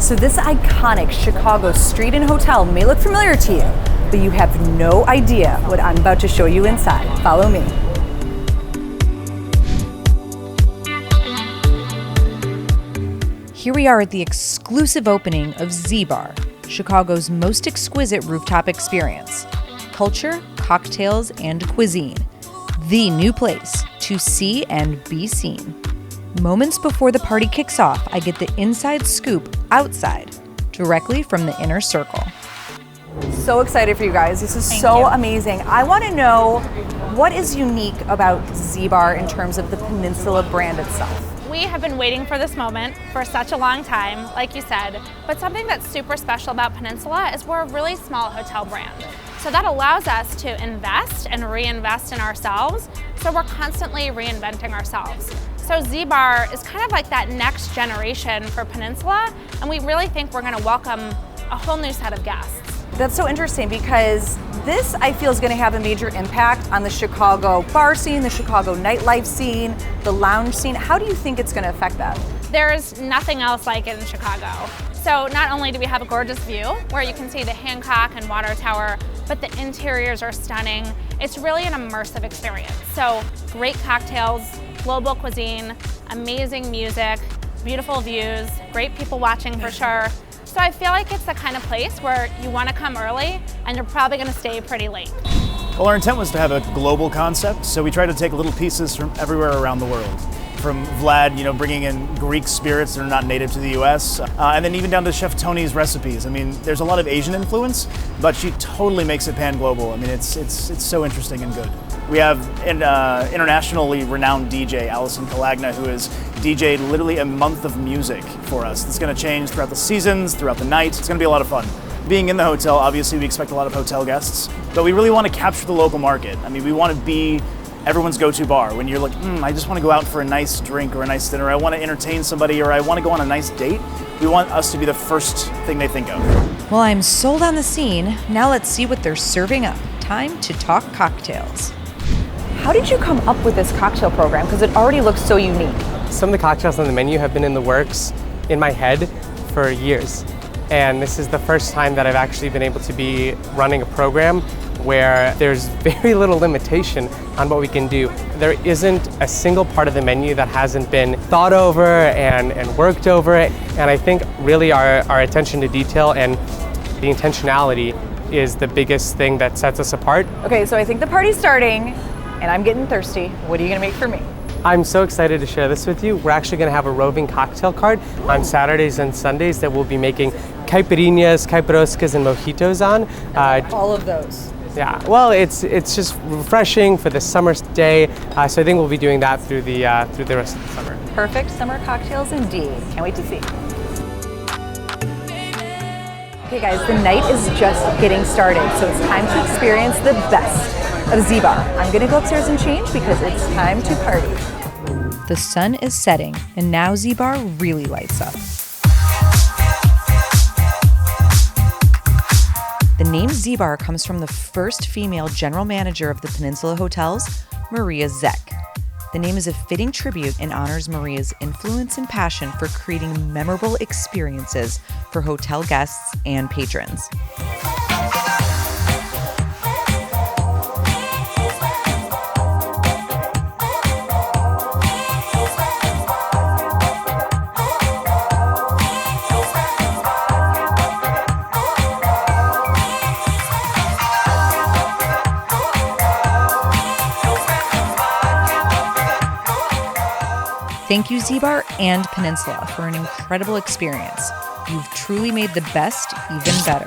So this iconic Chicago street and hotel may look familiar to you, but you have no idea what I'm about to show you inside. Follow me. Here we are at the exclusive opening of Z-Bar, Chicago's most exquisite rooftop experience. Culture, cocktails, and cuisine. The new place to see and be seen. Moments before the party kicks off, I get the inside scoop outside, directly from the inner circle. So excited for you guys. This is so amazing. I want to know what is unique about Z-Bar in terms of the Peninsula brand itself. We have been waiting for this moment for such a long time, like you said, but something that's super special about Peninsula is we're a really small hotel brand. So that allows us to invest and reinvest in ourselves, so we're constantly reinventing ourselves. So Z-Bar is kind of like that next generation for Peninsula, and we really think we're going to welcome a whole new set of guests. That's so interesting because this, I feel, is going to have a major impact on the Chicago bar scene, the Chicago nightlife scene, the lounge scene. How do you think it's going to affect that? There's nothing else like it in Chicago. So not only do we have a gorgeous view where you can see the Hancock and Water Tower, but the interiors are stunning. It's really an immersive experience. So great cocktails, global cuisine, amazing music, beautiful views, great people watching for sure. So I feel like it's the kind of place where you want to come early and you're probably going to stay pretty late. Well, our intent was to have a global concept, so we tried to take little pieces from everywhere around the world. From Vlad, bringing in Greek spirits that are not native to the US, and then even down to Chef Tony's recipes. I mean, there's a lot of Asian influence, but she totally makes it pan-global. I mean, it's so interesting and good. We have an internationally renowned DJ, Alison Kalagna, who has DJ'd literally a month of music for us. It's going to change throughout the seasons, throughout the night. It's going to be a lot of fun. Being in the hotel, obviously we expect a lot of hotel guests, but we really want to capture the local market. I mean, we want to be everyone's go-to bar. When you're like, I just want to go out for a nice drink or a nice dinner, I want to entertain somebody, or I want to go on a nice date, we want us to be the first thing they think of. Well, I'm sold on the scene. Now let's see what they're serving up. Time to talk cocktails. How did you come up with this cocktail program? Because it already looks so unique. Some of the cocktails on the menu have been in the works in my head for years. And this is the first time that I've actually been able to be running a program where there's very little limitation on what we can do. There isn't a single part of the menu that hasn't been thought over and worked over. And I think really our attention to detail and the intentionality is the biggest thing that sets us apart. Okay, so I think the party's starting and I'm getting thirsty. What are you gonna make for me? I'm so excited to share this with you. We're actually going to have a roving cocktail cart on Saturdays and Sundays that we'll be making caipirinhas, caipiroskas, and mojitos on. All of those. Yeah, well, it's just refreshing for the summer day, so I think we'll be doing that through the rest of the summer. Perfect summer cocktails indeed. Can't wait to see. Okay guys, the night is just getting started, so it's time to experience the best of Z-Bar. I'm gonna go upstairs and change because it's time to party. The sun is setting, and now Z-Bar really lights up. The name Z-Bar comes from the first female general manager of the Peninsula Hotels, Maria Zeck. The name is a fitting tribute and honors Maria's influence and passion for creating memorable experiences for hotel guests and patrons. Thank you, Z-Bar and Peninsula, for an incredible experience. You've truly made the best even better.